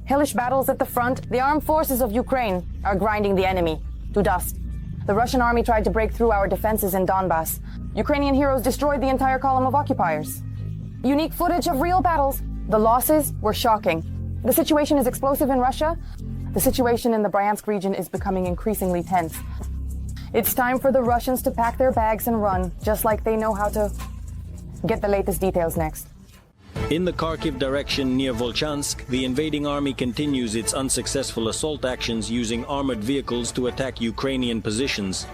Hellish battles at the front, the armed forces of Ukraine are grinding the enemy to dust. The Russian army tried to break through our defenses in Donbass. Ukrainian heroes destroyed the entire column of occupiers. Unique footage of real battles. The losses were shocking. The situation is explosive in Russia. The situation in the Bryansk region is becoming increasingly tense. It's time for the Russians to pack their bags and run, just like they know how to. Get the latest details next. In the Kharkiv direction near Volchansk, the invading army continues its unsuccessful assault actions using armored vehicles to attack Ukrainian positions.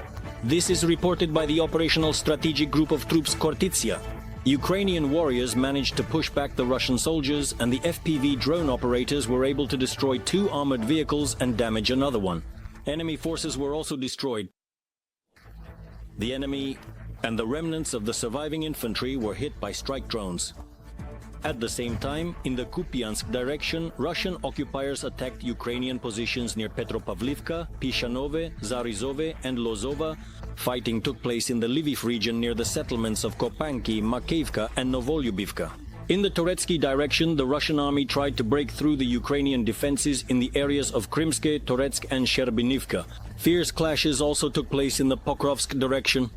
This is reported by the Operational Strategic Group of Troops Khortytsia. Ukrainian warriors managed to push back the Russian soldiers, and the FPV drone operators were able to destroy 2 armored vehicles and damage another one. Enemy forces were also destroyed. The enemy and the remnants of the surviving infantry were hit by strike drones. At the same time, in the Kupiansk direction, Russian occupiers attacked Ukrainian positions near Petropavlivka, Pishanove, Zarizove and Lozova. Fighting took place in the Lviv region near the settlements of Kopanki, Makeivka and Novolyubivka. In the Toretsky direction, the Russian army tried to break through the Ukrainian defenses in the areas of Krymske, Toretsk and Sherbinivka. Fierce clashes also took place in the Pokrovsk direction.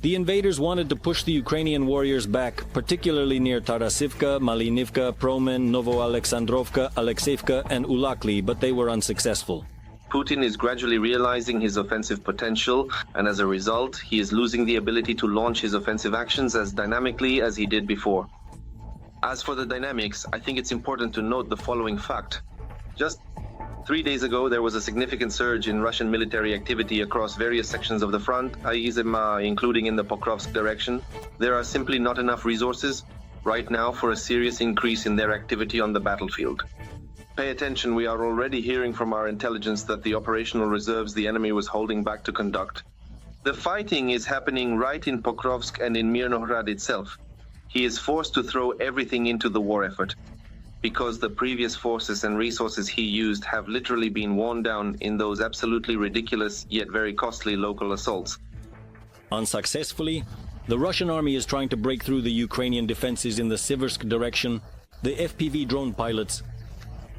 The invaders wanted to push the Ukrainian warriors back, particularly near Tarasivka, Malinivka, Promen, Novoalexandrovka, Alexeivka and Ulakli, but they were unsuccessful. Putin is gradually realizing his offensive potential, and as a result, he is losing the ability to launch his offensive actions as dynamically as he did before. As for the dynamics, I think it's important to note the following fact. Just 3 days ago, there was a significant surge in Russian military activity across various sections of the front, i.e. including in the Pokrovsk direction. There are simply not enough resources right now for a serious increase in their activity on the battlefield. Pay attention, we are already hearing from our intelligence that the operational reserves the enemy was holding back to conduct. The fighting is happening right in Pokrovsk and in Mirnohrad itself. He is forced to throw everything into the war effort, because the previous forces and resources he used have literally been worn down in those absolutely ridiculous yet very costly local assaults. Unsuccessfully, the Russian army is trying to break through the Ukrainian defenses in the Siversk direction. The FPV drone pilots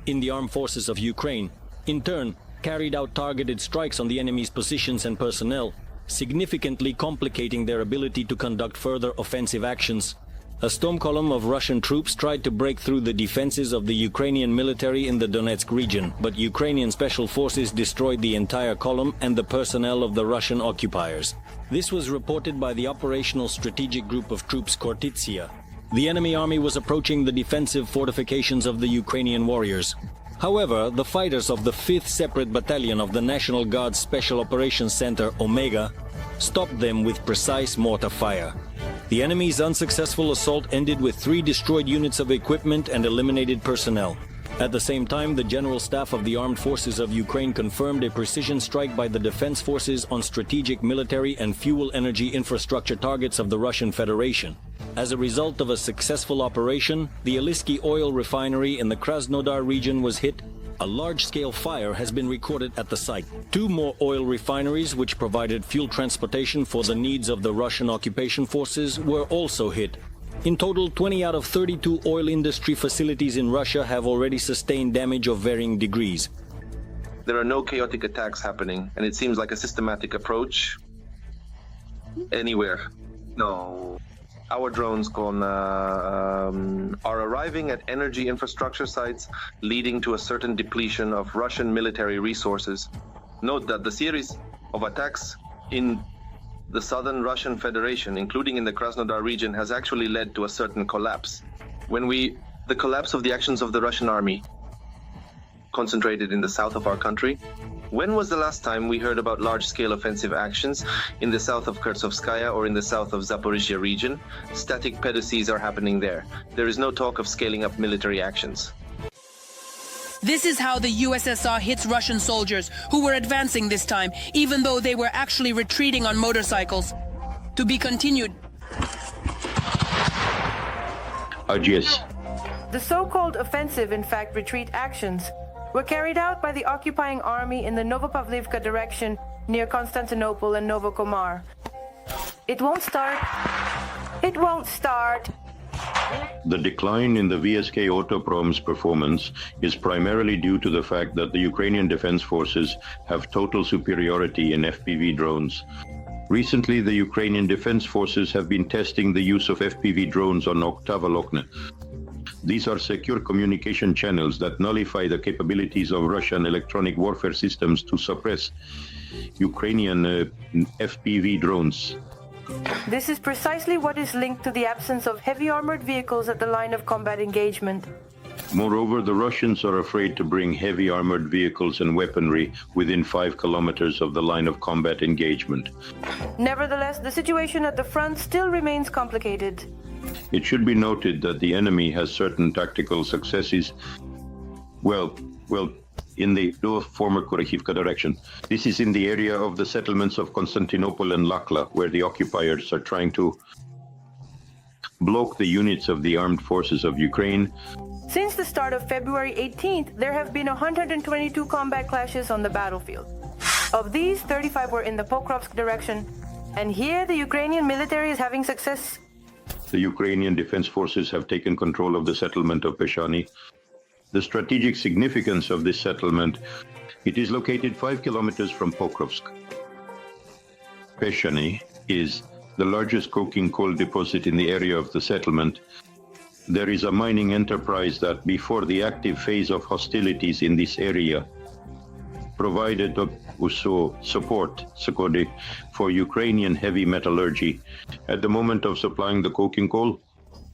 in the armed forces of Ukraine, in turn, carried out targeted strikes on the enemy's positions and personnel, significantly complicating their ability to conduct further offensive actions. A storm column of Russian troops tried to break through the defenses of the Ukrainian military in the Donetsk region, but Ukrainian special forces destroyed the entire column and the personnel of the Russian occupiers. This was reported by the Operational Strategic Group of Troops Khortytsia. The enemy army was approaching the defensive fortifications of the Ukrainian warriors. However, the fighters of the 5th Separate Battalion of the National Guard's Special Operations Center, Omega, stopped them with precise mortar fire. The enemy's unsuccessful assault ended with 3 destroyed units of equipment and eliminated personnel. At the same time, the General Staff of the Armed Forces of Ukraine confirmed a precision strike by the defense forces on strategic military and fuel energy infrastructure targets of the Russian Federation. As a result of a successful operation, the Alisky oil refinery in the Krasnodar region was hit. A large-scale fire has been recorded at the site. 2 more oil refineries, which provided fuel transportation for the needs of the Russian occupation forces, were also hit. In total, 20 out of 32 oil industry facilities in Russia have already sustained damage of varying degrees. There are no chaotic attacks happening, and it seems like a systematic approach anywhere. No. Our drones are arriving at energy infrastructure sites, leading to a certain depletion of Russian military resources. Note that the series of attacks in the southern Russian Federation, including in the Krasnodar region, has actually led to a certain collapse. The collapse of the actions of the Russian army concentrated in the south of our country. When was the last time we heard about large-scale offensive actions in the south of Khertsovskaya or in the south of Zaporizhia region? Static pedicides are happening there. There is no talk of scaling up military actions. This is how the USSR hits Russian soldiers who were advancing this time, even though they were actually retreating on motorcycles. To be continued. RGS. The so-called offensive, in fact, retreat actions were carried out by the occupying army in the Novopavlivka direction near Constantinople and Novokomar. It won't start. It won't start. The decline in the VSK Autoprom's performance is primarily due to the fact that the Ukrainian Defense Forces have total superiority in FPV drones. Recently, the Ukrainian Defense Forces have been testing the use of FPV drones on Oktavolokne. These are secure communication channels that nullify the capabilities of Russian electronic warfare systems to suppress Ukrainian FPV drones. This is precisely what is linked to the absence of heavy armored vehicles at the line of combat engagement. Moreover, the Russians are afraid to bring heavy armored vehicles and weaponry within 5 kilometers of the line of combat engagement. Nevertheless, the situation at the front still remains complicated. It should be noted that the enemy has certain tactical successes, in the former Kurahivka direction. This is in the area of the settlements of Constantinople and Lakla, where the occupiers are trying to block the units of the armed forces of Ukraine. Since the start of February 18th, there have been 122 combat clashes on the battlefield. Of these, 35 were in the Pokrovsk direction, and here the Ukrainian military is having success. The Ukrainian Defense Forces have taken control of the settlement of Peshani. The strategic significance of this settlement, it is located 5 kilometers from Pokrovsk. Peshani is the largest coking coal deposit in the area of the settlement. There is a mining enterprise that, before the active phase of hostilities in this area, provided also support for Ukrainian heavy metallurgy at the moment of supplying the coking coal.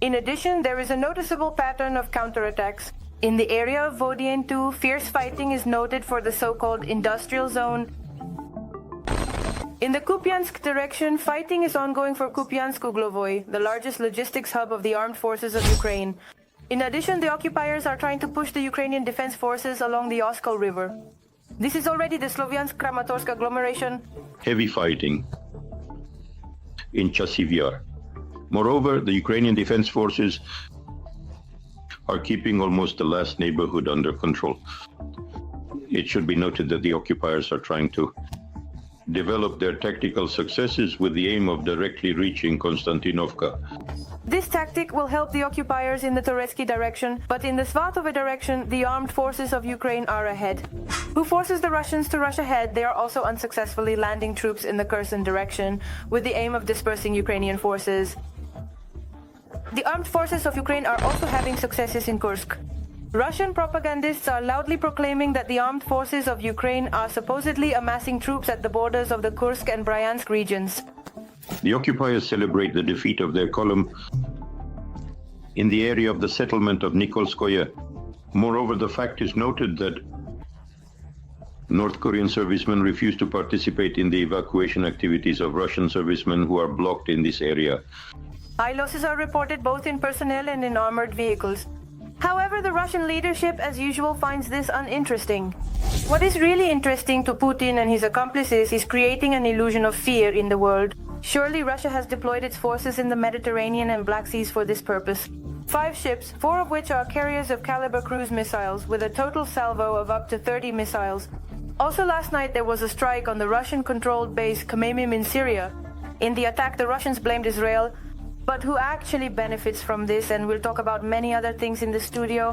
In addition, there is a noticeable pattern of counterattacks. In the area of Vodiane too, fierce fighting is noted for the so-called industrial zone. In the Kupiansk direction, fighting is ongoing for Kupiansk-Uglovoy, the largest logistics hub of the armed forces of Ukraine. In addition, the occupiers are trying to push the Ukrainian Defense Forces along the Oskol River. This is already the Sloviansk-Kramatorsk agglomeration. Heavy fighting in Chasiv. Moreover, the Ukrainian Defense Forces are keeping almost the last neighborhood under control. It should be noted that the occupiers are trying to develop their tactical successes with the aim of directly reaching Konstantinovka. This tactic will help the occupiers in the Turetsky direction, but in the Svatove direction, the armed forces of Ukraine are ahead. Who forces the Russians to rush ahead, they are also unsuccessfully landing troops in the Kherson direction with the aim of dispersing Ukrainian forces. The armed forces of Ukraine are also having successes in Kursk. Russian propagandists are loudly proclaiming that the armed forces of Ukraine are supposedly amassing troops at the borders of the Kursk and Bryansk regions. The occupiers celebrate the defeat of their column in the area of the settlement of Nikolskoye. Moreover, the fact is noted that North Korean servicemen refuse to participate in the evacuation activities of Russian servicemen who are blocked in this area. High losses are reported both in personnel and in armored vehicles. However, the Russian leadership, as usual, finds this uninteresting. What is really interesting to Putin and his accomplices is creating an illusion of fear in the world. Surely Russia has deployed its forces in the Mediterranean and Black Seas for this purpose. 5 ships, 4 of which are carriers of Caliber cruise missiles, with a total salvo of up to 30 missiles. Also last night there was a strike on the Russian-controlled base Khmeimim in Syria. In the attack the Russians blamed Israel, but who actually benefits from this, and we'll talk about many other things in the studio.